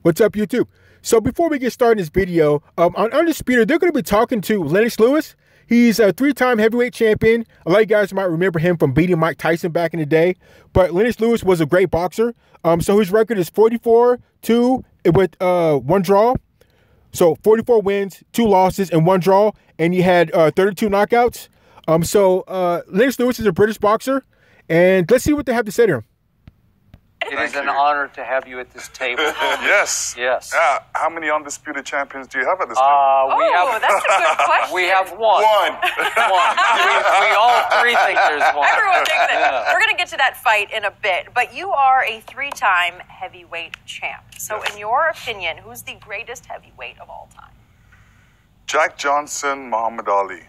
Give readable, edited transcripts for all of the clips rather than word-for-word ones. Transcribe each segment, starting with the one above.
What's up, YouTube? So before we get started in this video, on Undisputed, they're going to be talking to Lennox Lewis. He's a 3-time heavyweight champion. A lot of you guys might remember him from beating Mike Tyson back in the day. But Lennox Lewis was a great boxer. So his record is 44-2 with 1 draw. So 44 wins, 2 losses, and 1 draw. And he had 32 knockouts. Lennox Lewis is a British boxer. And let's see what they have to say to him. It is an honor to have you at this table. Yes. Yes. How many undisputed champions do you have at this table? That's a good question. We have one. We all three think there's one. Everyone thinks that. We're going to get to that fight in a bit, but you are a 3-time heavyweight champ. So in your opinion, who's the greatest heavyweight of all time? Jack Johnson, Muhammad Ali.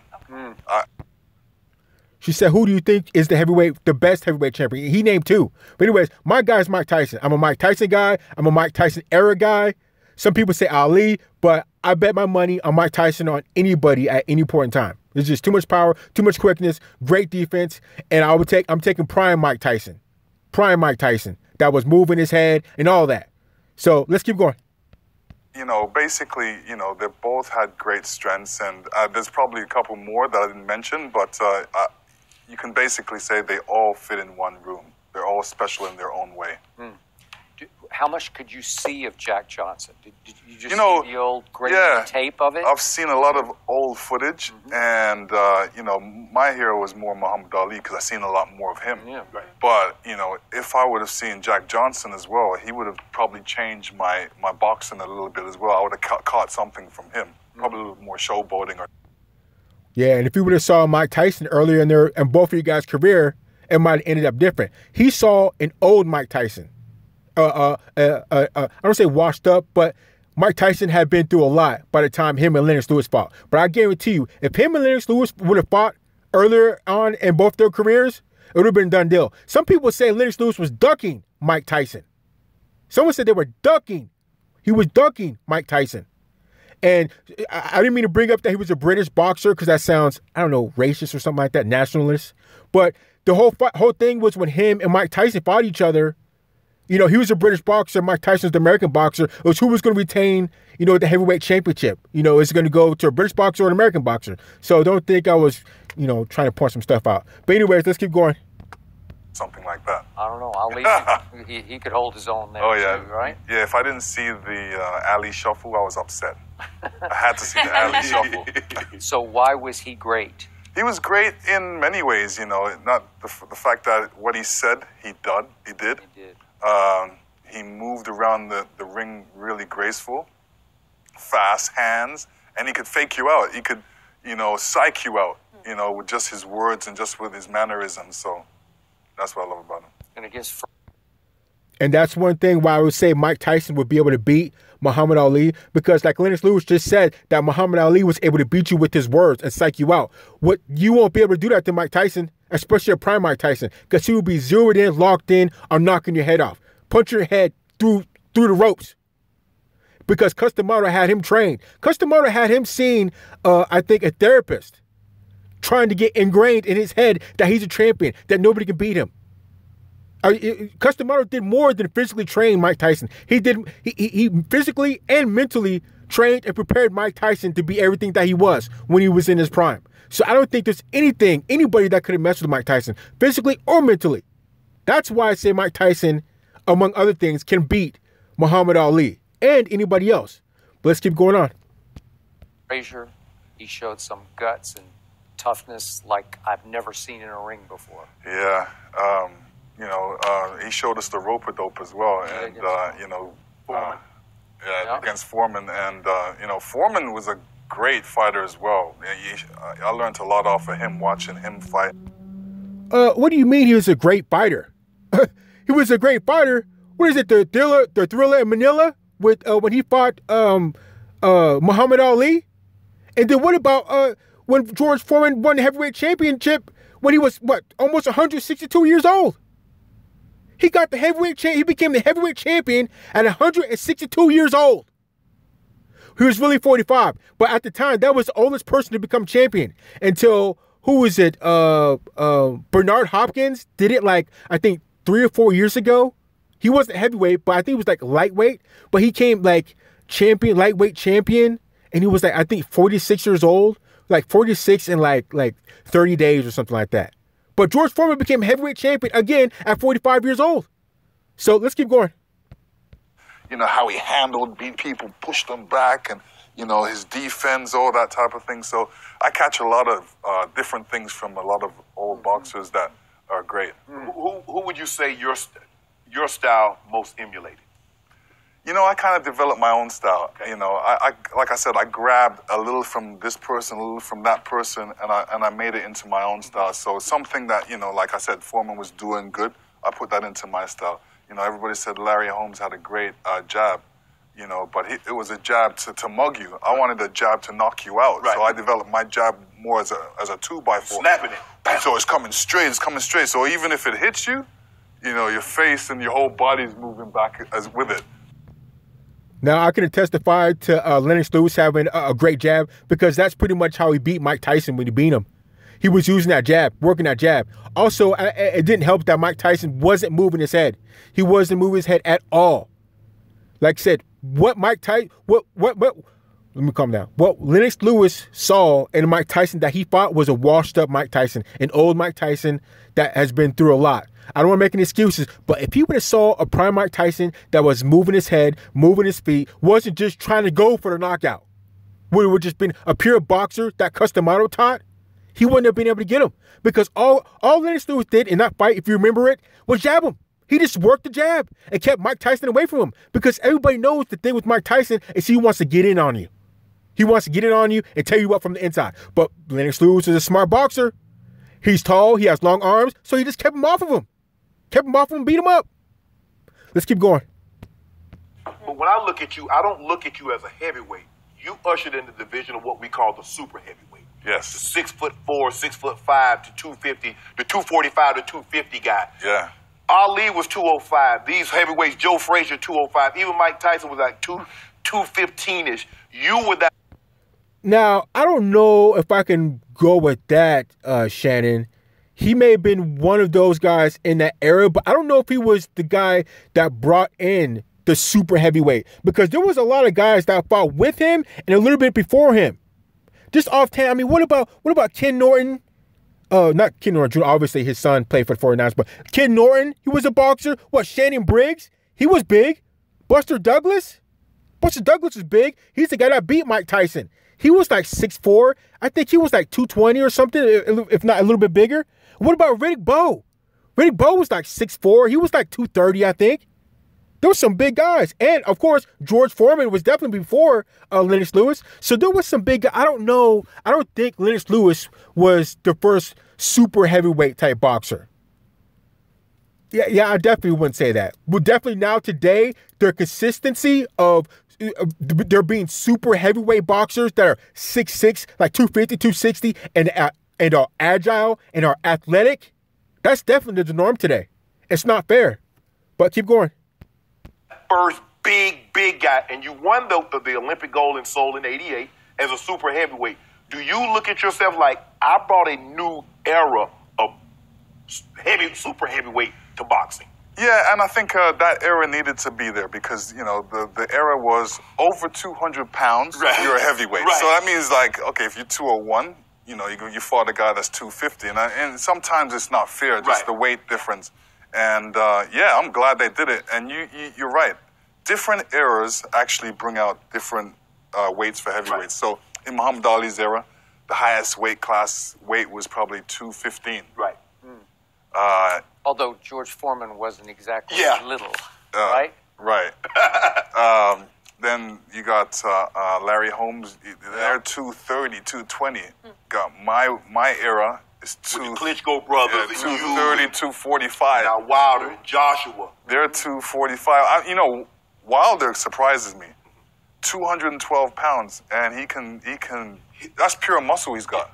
She said, who do you think is the best heavyweight champion? He named 2. But anyways, my guy is Mike Tyson. I'm a Mike Tyson guy. I'm a Mike Tyson era guy. Some people say Ali, but I bet my money on Mike Tyson on anybody at any point in time. There's just too much power, too much quickness, great defense. And I'm taking prime Mike Tyson. Prime Mike Tyson. That was moving his head and all that. So let's keep going. Basically, they both had great strengths. And there's probably a couple more that I didn't mention, but you can basically say they all fit in one room. They're all special in their own way. How much could you see of Jack Johnson? Did you just see the old great tape of it? I've seen a lot of old footage, and, my hero was more Muhammad Ali because I've seen a lot more of him. Yeah. Right. But, if I would have seen Jack Johnson as well, he would have probably changed my boxing a little bit as well. I would have caught something from him, probably a little more showboating or... Yeah, and if you would have saw Mike Tyson earlier in both of you guys' career, it might have ended up different. He saw an old Mike Tyson. I don't say washed up, but Mike Tyson had been through a lot by the time him and Lennox Lewis fought. But I guarantee you, if him and Lennox Lewis would have fought earlier on in both their careers, it would have been a done deal. Some people say Lennox Lewis was ducking Mike Tyson. Someone said they were ducking. He was ducking Mike Tyson. And I didn't mean to bring up that he was a British boxer because that sounds, I don't know, racist or something like that, nationalist. But the whole thing was when him and Mike Tyson fought each other, he was a British boxer, Mike Tyson's the American boxer. It was who was going to retain, the heavyweight championship. Is it going to go to a British boxer or an American boxer? So don't think I was, trying to point some stuff out. But anyways, let's keep going. Something like that. I don't know. Ali, he could hold his own there too, right? Yeah, if I didn't see the Ali shuffle, I was upset. I had to see the Ali shuffle. So why was he great? He was great in many ways, not the fact that what he said, he did. He did. He moved around the ring really graceful, fast hands, and he could fake you out. He could, psych you out, with just his words and just with his mannerisms. So that's what I love about him. And I guess... And that's one thing why I would say Mike Tyson would be able to beat Muhammad Ali, because like Lennox Lewis just said, that Muhammad Ali was able to beat you with his words and psych you out. What you won't be able to do that to Mike Tyson, especially a prime Mike Tyson, because he will be zeroed in, locked in, or knocking your head off, punching your head through the ropes. Because Customato had him trained. Customato had him seeing, I think, a therapist trying to get ingrained in his head that he's a champion, that nobody can beat him. Customato did more than physically train Mike Tyson. He physically and mentally trained and prepared Mike Tyson to be everything that he was when he was in his prime. So I don't think there's anybody that could have messed with Mike Tyson, physically or mentally. That's why I say Mike Tyson, among other things, can beat Muhammad Ali and anybody else. But let's keep going on. Frazier, he showed some guts and toughness like I've never seen in a ring before. Yeah. He showed us the rope-a-dope as well, and Foreman. Against Foreman, and Foreman was a great fighter as well. I learned a lot off of him watching him fight. What do you mean he was a great fighter? He was a great fighter. What is it? The Thriller in Manila with when he fought Muhammad Ali, and then what about when George Foreman won the heavyweight championship when he was almost 162 years old? He got the heavyweight he became the heavyweight champion at 162 years old. He was really 45, but at the time that was the oldest person to become champion until who was it? Bernard Hopkins did it like I think 3 or 4 years ago, He wasn't heavyweight, but I think he was like lightweight. But he came like lightweight champion, and he was like, I think 46 years old, like 46 in like 30 days or something like that. But George Foreman became heavyweight champion again at 45 years old. So let's keep going. You know, how he handled, beat people, pushed them back, and, you know, his defense, all that type of thing. So I catch a lot of different things from a lot of old boxers that are great. Who would you say your style most emulated? You know, I kind of developed my own style. Okay. You know, I like I said, I grabbed a little from this person, a little from that person, and I made it into my own style. So something that, you know, like I said, Foreman was doing good, I put that into my style. You know, everybody said Larry Holmes had a great jab, you know, but it was a jab to mug you. I wanted a jab to knock you out. Right. So I developed my jab more as a 2x4. Snapping it. Bam. So it's coming straight, So even if it hits you, you know, your face and your whole body's moving back with it. Now, I can testify to Lennox Lewis having a great jab, because that's pretty much how he beat Mike Tyson when he beat him. He was using that jab, working that jab. Also, it didn't help that Mike Tyson wasn't moving his head. He wasn't moving his head at all. Like I said, what let me calm down. What Lennox Lewis saw in Mike Tyson that he fought was a washed up Mike Tyson, an old Mike Tyson that has been through a lot. I don't want to make any excuses, but if he would have saw a prime Mike Tyson that was moving his head, moving his feet, wasn't just trying to go for the knockout, would have just been a pure boxer that Customato taught, he wouldn't have been able to get him. Because all Lennox Lewis did in that fight, if you remember it, was jab him. He just worked the jab and kept Mike Tyson away from him. Because everybody knows the thing with Mike Tyson is he wants to get in on you. He wants to get in on you and tear you up from the inside. But Lennox Lewis is a smart boxer. He's tall, he has long arms, so he just kept him off of him. Kept him off him and beat him up. Let's keep going. But when I look at you, I don't look at you as a heavyweight. You ushered in the division of what we call the super heavyweight. Yes. The 6'4", 6'5" to 250, the 245 to 250 guy. Yeah. Ali was 205. These heavyweights, Joe Frazier, 205. Even Mike Tyson was like 215-ish. You were that. Now, I don't know if I can go with that, Shannon. He may have been one of those guys in that era, but I don't know if he was the guy that brought in the super heavyweight, because there was a lot of guys that fought with him and a little bit before him. Just offhand, I mean, what about Ken Norton? Not Ken Norton Jr., obviously his son played for the 49ers, but Ken Norton, he was a boxer. What, Shannon Briggs? He was big. Buster Douglas? Buster Douglas was big. He's the guy that beat Mike Tyson. He was like 6'4". I think he was like 220 or something, if not a little bit bigger. What about Riddick Bowe? Riddick Bowe was like 6'4". He was like 230, I think. There were some big guys. And, of course, George Foreman was definitely before Lennox Lewis. So there was some big guys. I don't know. I don't think Lennox Lewis was the first super heavyweight type boxer. Yeah, I definitely wouldn't say that. But definitely now today, their consistency of there being super heavyweight boxers that are 6'6", like 250, 260, and are agile and are athletic, that's definitely the norm today. It's not fair. But keep going. First big guy, and you won the Olympic gold in Seoul in '88 as a super heavyweight. Do you look at yourself like, I brought a new era of super heavyweight to boxing? Yeah, and I think that era needed to be there because, you know, the era was over 200 pounds, right. You're a heavyweight. Right. So that means, like, okay, if you're 201, you know, you fought a guy that's 250. And sometimes it's not fair, just right. The weight difference. And, yeah, I'm glad they did it. And you're right. Different eras actually bring out different weights for heavyweights. Right. So in Muhammad Ali's era, the highest weight was probably 215. Right. Although George Foreman wasn't exactly little, right? Right. Then you got Larry Holmes. They're 230, 220. Got my era is with the Klitschko brothers. Yeah, 230, 245. Now Wilder and Joshua. They're 245. You know, Wilder surprises me. 212 pounds, and he can. That's pure muscle he's got,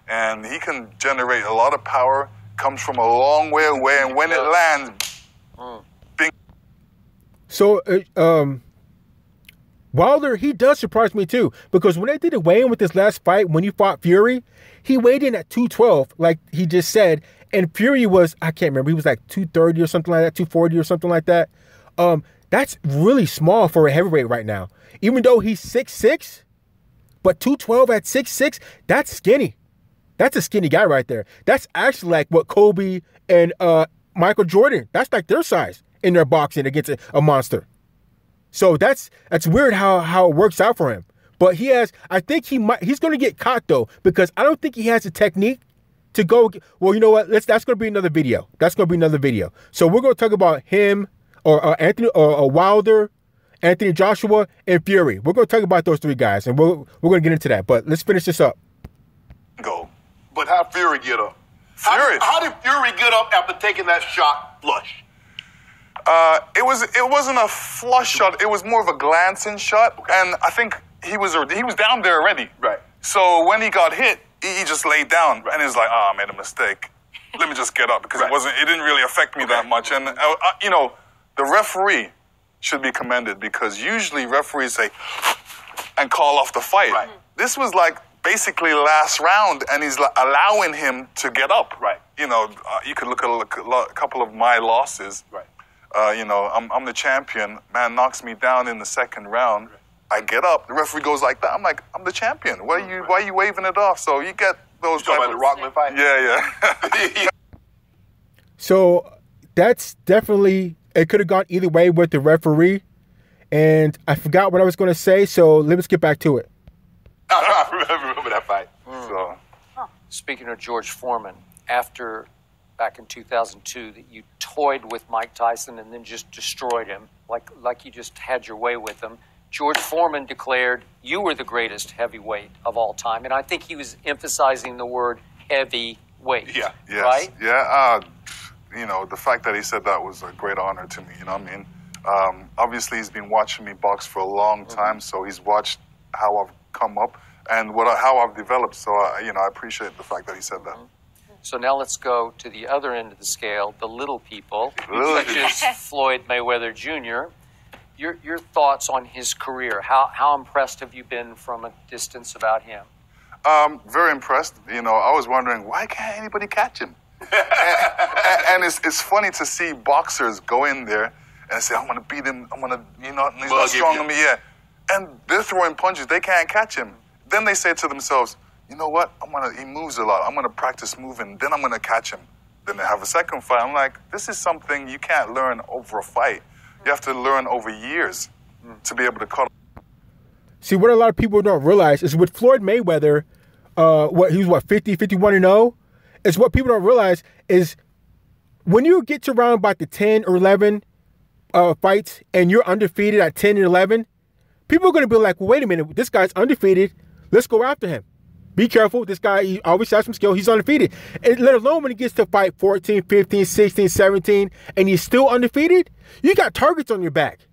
and he can generate a lot of power. Comes from a long way away, and when it lands, bing. So, Wilder, he does surprise me too, because when they did a weigh-in with his last fight, when he fought Fury, he weighed in at 212, like he just said, and Fury was, I can't remember, he was like 230 or something like that, 240 or something like that. That's really small for a heavyweight right now. Even though he's 6'6", but 212 at 6'6", that's skinny. That's a skinny guy right there. That's actually like what Kobe and Michael Jordan, that's like their size in their boxing against a monster. So that's weird how it works out for him. But I think he's going to get caught though, because I don't think he has the technique to go. Well, you know what? That's going to be another video. So we're going to talk about him or Anthony or Wilder, Anthony Joshua, and Fury. We're going to talk about those three guys, and we're going to get into that. But let's finish this up. Go. But how Fury get up? Fury. How did Fury get up after taking that shot flush? It wasn't a flush shot. It was more of a glancing shot, and I think he was down there already. Right. So when he got hit, he just laid down, and he was like, "Oh, I made a mistake. Let me just get up," because it didn't really affect me that much. And the referee should be commended, because usually referees say and call off the fight. Right. This was like basically last round, and he's like allowing him to get up. Right. You could look at a couple of my losses. Right. I'm the champion. Man knocks me down in the second round. Right. I get up. The referee goes like that. I'm like, I'm the champion. Why are you waving it off? So you get those. You talking about the Rockman fight? Yeah. So that's definitely, it could have gone either way with the referee. And I forgot what I was going to say, so let's get back to it. I remember that fight. So, Speaking of George Foreman, after back in 2002 that you toyed with Mike Tyson and then just destroyed him, like you just had your way with him, George Foreman declared you were the greatest heavyweight of all time. And I think he was emphasizing the word heavyweight. Yeah. yes. Right? Yeah. The fact that he said that was a great honor to me. You know what I mean? Obviously, he's been watching me box for a long time, so he's watched how I've come up and how I've developed. So, I appreciate the fact that he said that. So now let's go to the other end of the scale, the little people, such as Floyd Mayweather Jr. Your thoughts on his career? How impressed have you been from a distance about him? Very impressed. I was wondering, why can't anybody catch him? and it's funny to see boxers go in there and say, I'm going to beat him. He's not strong on me yet. And they're throwing punches. They can't catch him. Then they say to themselves, you know what? He moves a lot. I'm going to practice moving. Then I'm going to catch him. Then they have a second fight. I'm like, this is something you can't learn over a fight. You have to learn over years to be able to cut. See, what a lot of people don't realize is with Floyd Mayweather, he was 50, 51-0, is what people don't realize is when you get to around about the 10 or 11 fights and you're undefeated at 10 and 11, people are going to be like, well, wait a minute, this guy's undefeated. Let's go after him. Be careful. This guy, he always has some skill. He's undefeated. And let alone when he gets to fight 14, 15, 16, 17, and he's still undefeated, you got targets on your back.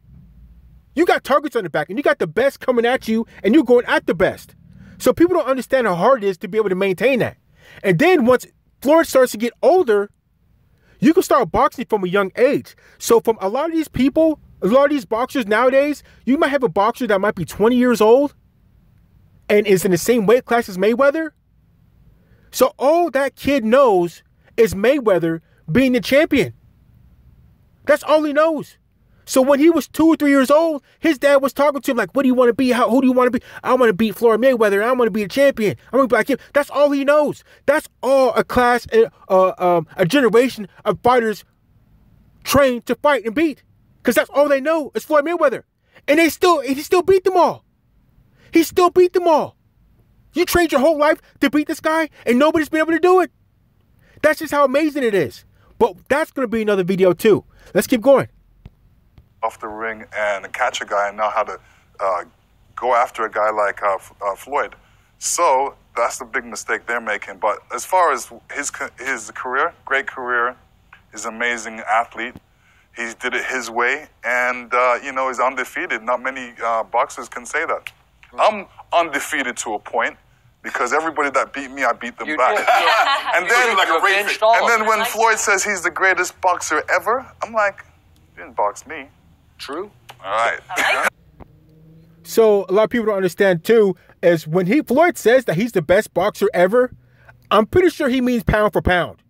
You got targets on the back, and you got the best coming at you, and you're going at the best. So people don't understand how hard it is to be able to maintain that. And then once Floyd starts to get older, you can start boxing from a young age. So from a lot of these people, a lot of these boxers nowadays, you might have a boxer that might be 20 years old and is in the same weight class as Mayweather. So all that kid knows is Mayweather being the champion. That's all he knows. So when he was 2 or 3 years old, his dad was talking to him like, what do you want to be? Who do you want to be? I want to beat Floyd Mayweather. I want to be a champion. I'm going to be like him. That's all he knows. That's all a class, a generation of fighters trained to fight and beat. Because that's all they know is Floyd Mayweather. And he still beat them all. He still beat them all. You trained your whole life to beat this guy and nobody's been able to do it. That's just how amazing it is. But that's going to be another video too. Let's keep going. Off the ring and catch a guy and know how to go after a guy like Floyd. So that's the big mistake they're making. But as far as his career, great career, he's an amazing athlete. He did it his way, and he's undefeated. Not many boxers can say that. I'm undefeated to a point because everybody that beat me, I beat them back. And then when Floyd says he's the greatest boxer ever, I'm like, you didn't box me. True. All right. So a lot of people don't understand too is when Floyd says that he's the best boxer ever, I'm pretty sure he means pound for pound.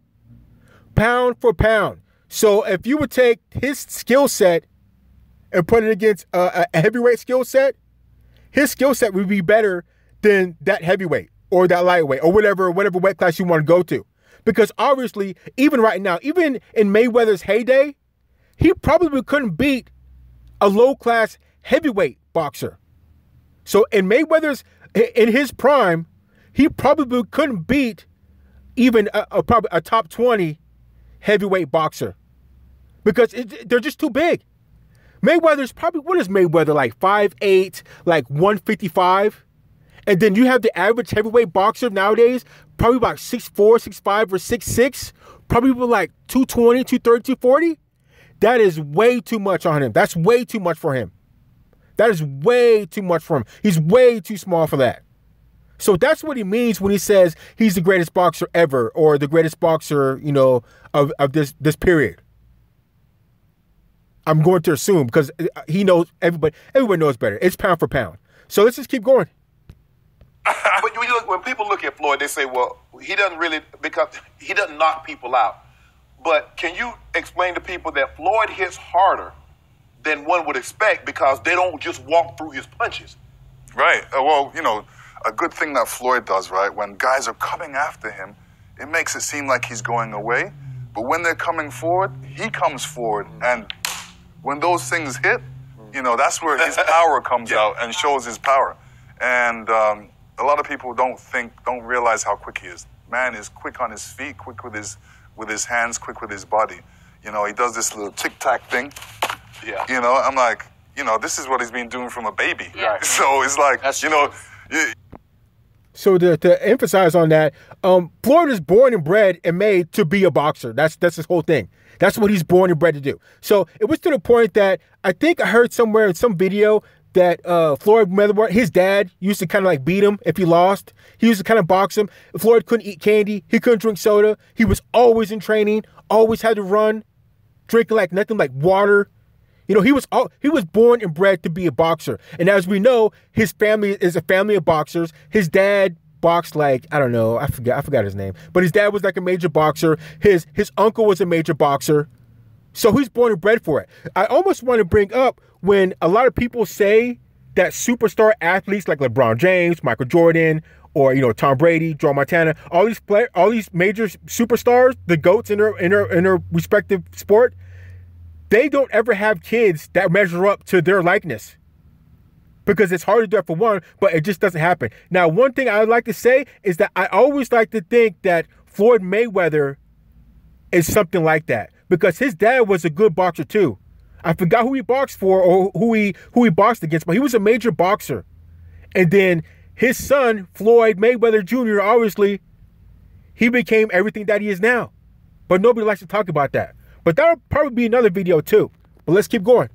Pound for pound. So if you would take his skill set and put it against a heavyweight skill set, his skill set would be better than that heavyweight or that lightweight or whatever weight class you want to go to. Because obviously, even right now, even in Mayweather's heyday, he probably couldn't beat a low-class heavyweight boxer. So in his prime, he probably couldn't beat even probably a top 20 heavyweight boxer. Because they're just too big. Mayweather's probably, what is Mayweather, like 5'8", like 155? And then you have the average heavyweight boxer nowadays, probably about 6'4", 6'5", or 6'6", probably like 220, 230, 240. That is way too much on him. That's way too much for him. That is way too much for him. He's way too small for that. So that's what he means when he says he's the greatest boxer ever, or the greatest boxer, of this period. I'm going to assume, because he knows, everybody knows better. It's pound for pound. So let's just keep going. But when people look at Floyd, they say, well, he doesn't really, because he doesn't knock people out. But can you explain to people that Floyd hits harder than one would expect because they don't just walk through his punches? Right. Well, a good thing that Floyd does, right, when guys are coming after him, it makes it seem like he's going away. But when they're coming forward, he comes forward. And when those things hit, that's where his power comes out and shows his power. And a lot of people don't realize how quick he is. Man is quick on his feet, quick with his hands, quick with his body. He does this little tic-tac thing. Yeah. I'm like, this is what he's been doing from a baby. Yeah. So it's like, So to emphasize on that, Floyd is born and bred and made to be a boxer. That's his whole thing. That's what he's born and bred to do. So it was to the point that I think I heard somewhere in some video that Floyd Mayweather, his dad used to kind of like beat him if he lost. He used to kind of box him. Floyd couldn't eat candy. He couldn't drink soda. He was always in training, always had to run, drinking like nothing like water. He was born and bred to be a boxer. And as we know, his family is a family of boxers. His dad boxed like, I don't know, I forgot his name. But his dad was like a major boxer. His uncle was a major boxer. So he's born and bred for it. I almost want to bring up when a lot of people say that superstar athletes like LeBron James, Michael Jordan, or Tom Brady, Joe Montana, all these major superstars, the GOATs in their respective sport, they don't ever have kids that measure up to their likeness. Because it's hard to do that for one, but it just doesn't happen. Now, one thing I would like to say is that I always like to think that Floyd Mayweather is something like that. Because his dad was a good boxer too. I forgot who he boxed for or who he boxed against, but he was a major boxer. And then his son, Floyd Mayweather Jr., obviously, he became everything that he is now. But nobody likes to talk about that. But that'll probably be another video too. But let's keep going.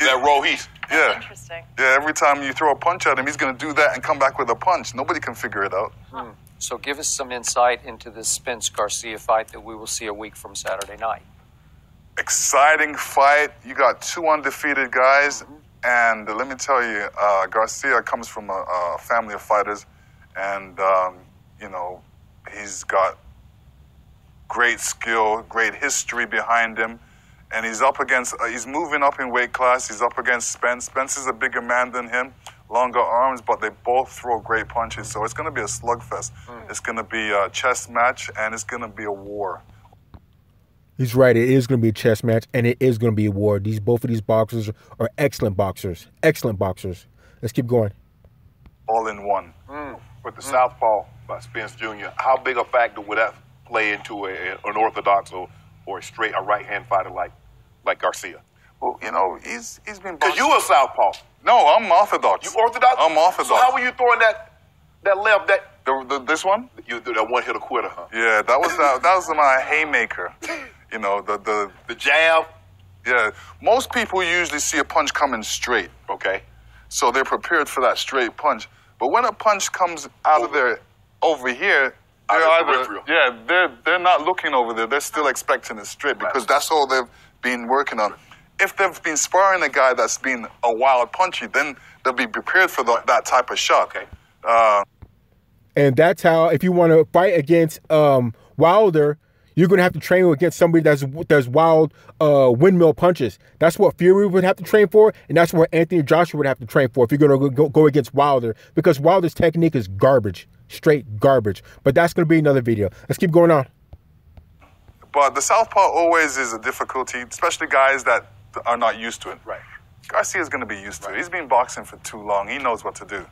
That Rohit. Yeah. Interesting. Yeah, every time you throw a punch at him, he's going to do that and come back with a punch. Nobody can figure it out. So give us some insight into this Spence-Garcia fight that we will see a week from Saturday night. Exciting fight. You got two undefeated guys. And let me tell you, Garcia comes from a family of fighters. And, he's got great skill, great history behind him. And he's he's moving up in weight class. He's up against Spence. Spence is a bigger man than him, longer arms, but they both throw great punches. So it's going to be a slugfest. It's going to be a chess match, and it's going to be a war. He's right. It is going to be a chess match, and it is going to be a war. Both of these boxers are excellent boxers. Excellent boxers. Let's keep going. All in one. With the southpaw by Spence Jr., how big a factor would that play into an orthodox or a right-hand fighter like Garcia? Well, he's been Because you a southpaw. No, I'm orthodox. You orthodox? I'm orthodox. So how were you throwing that left, this one? that one hitter quitter, huh? Yeah, that was my haymaker. The jab. Yeah, most people usually see a punch coming straight. Okay. So they're prepared for that straight punch. But when a punch comes out of there over here, they're not looking over there. They're still expecting it straight because that's all they've been working on. If they've been sparring a guy that's been a wild punchy, then they'll be prepared for that type of shot. Okay. And that's how, if you want to fight against Wilder, You're going to have to train against somebody that's wild windmill punches. That's what Fury would have to train for, and that's what Anthony Joshua would have to train for if you're going to go against Wilder, because Wilder's technique is garbage, straight garbage. But that's going to be another video. Let's keep going on. But the southpaw always is a difficulty, especially guys that are not used to it. Right. Garcia's going to be used to it. He's been boxing for too long. He knows what to do.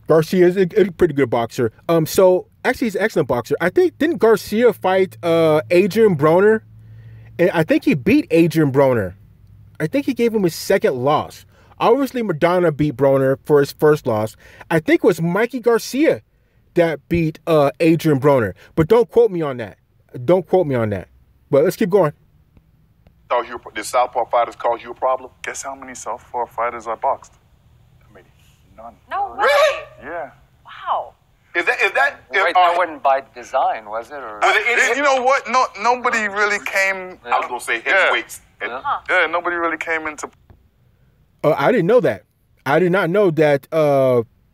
Garcia is a pretty good boxer. So actually, he's an excellent boxer. I think, didn't Garcia fight Adrian Broner? And I think he beat Adrian Broner. I think he gave him his second loss. Obviously, Madonna beat Broner for his first loss. I think it was Mikey Garcia that beat Adrian Broner. But don't quote me on that. Don't quote me on that. But let's keep going. Did southpaw fighters cause you a problem? Guess how many southpaw fighters I boxed? I mean, none. No way. Really? Yeah. Wow. Is that? Wait, that wasn't by design, was it? Or? You know what? Nobody really came. I was gonna say heavyweights. Yeah, nobody really came into. I didn't know that. I did not know that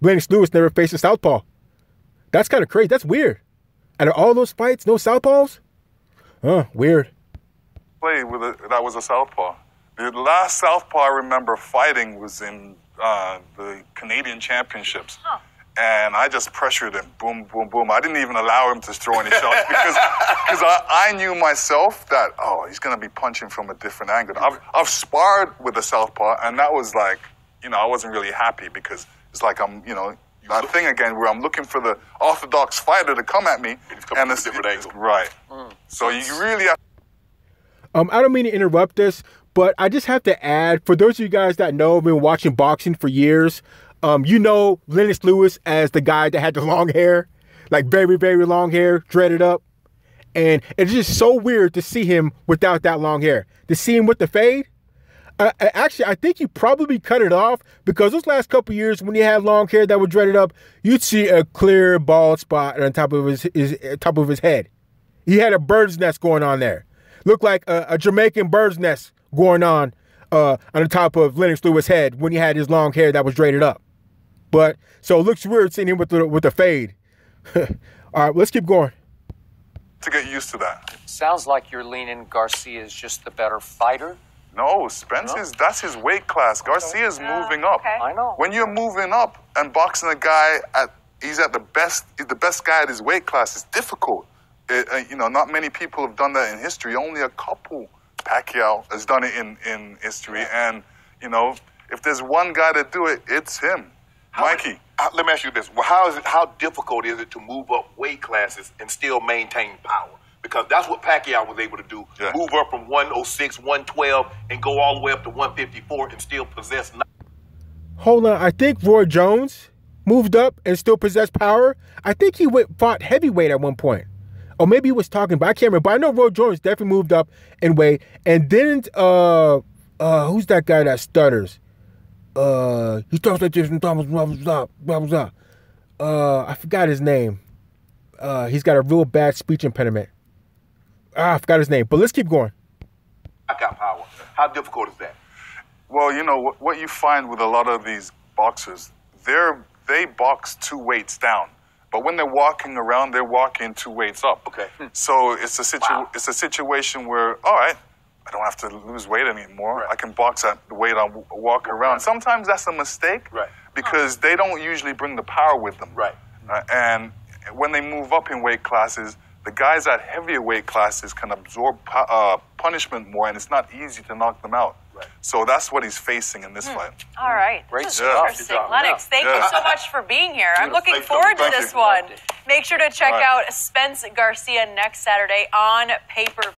Lennox Lewis never faced a southpaw. That's kind of crazy. That's weird. Out of all those fights, no southpaws? Weird. Play with that was a southpaw. The last southpaw I remember fighting was in the Canadian Championships. Huh. And I just pressured him, boom, boom, boom. I didn't even allow him to throw any shots because I knew myself that, he's going to be punching from a different angle. I've sparred with a southpaw, and that was like, I wasn't really happy because it's like that thing again where I'm looking for the orthodox fighter to come at me. And it's a different angle. Right. So you really have. I don't mean to interrupt this, but I just have to add, for those of you guys that know, I've been watching boxing for years. You know Lennox Lewis as the guy that had the long hair, like very, very long hair, dreaded up. And it's just so weird to see him without that long hair. To see him with the fade, actually, I think he probably cut it off, because those last couple of years when he had long hair that was dreaded up, you'd see a clear bald spot on top of his head. He had a bird's nest going on there. Looked like a Jamaican bird's nest going on the top of Lennox Lewis' head when he had his long hair that was dreaded up. But so it looks weird seeing him with the fade. All right, let's keep going. To get used to that. Sounds like you're leaning Garcia is just the better fighter. No, Spence that's his weight class. Garcia's moving up. Okay. I know. When you're moving up and boxing a guy he's the best guy at his weight class, it's difficult. Not many people have done that in history. Only a couple. Pacquiao has done it in history. And, if there's one guy to do it, it's him. Mikey. Let me ask you this. Well, how difficult is it to move up weight classes and still maintain power? Because that's what Pacquiao was able to do. Yeah. Move up from 106, 112, and go all the way up to 154 and still possess. Hold on. I think Roy Jones moved up and still possessed power. I think he fought heavyweight at one point. Or maybe he was talking, but I can't remember. But I know Roy Jones definitely moved up in weight. And didn't, who's that guy that stutters? He talks like this and blah, blah, blah, blah, blah. I forgot his name. He's got a real bad speech impediment. I forgot his name. But let's keep going. Knockout power. How difficult is that? Well, what you find with a lot of these boxers, they box 2 weights down. But when they're walking around, they're walking 2 weights up. Okay. So it's a situation where, all right, I don't have to lose weight anymore. Right. I can box at the weight I'm walking around. Right. Sometimes that's a mistake, right, because they don't usually bring the power with them. Right. And when they move up in weight classes, the guys at heavier weight classes can absorb punishment more, and it's not easy to knock them out. Right. So that's what he's facing in this fight. All right. Great This is stuff. interesting. Good job. Lennox, thank you so much for being here. I'm looking forward to this one. Make sure to check out Spence Garcia next Saturday on pay-per-view.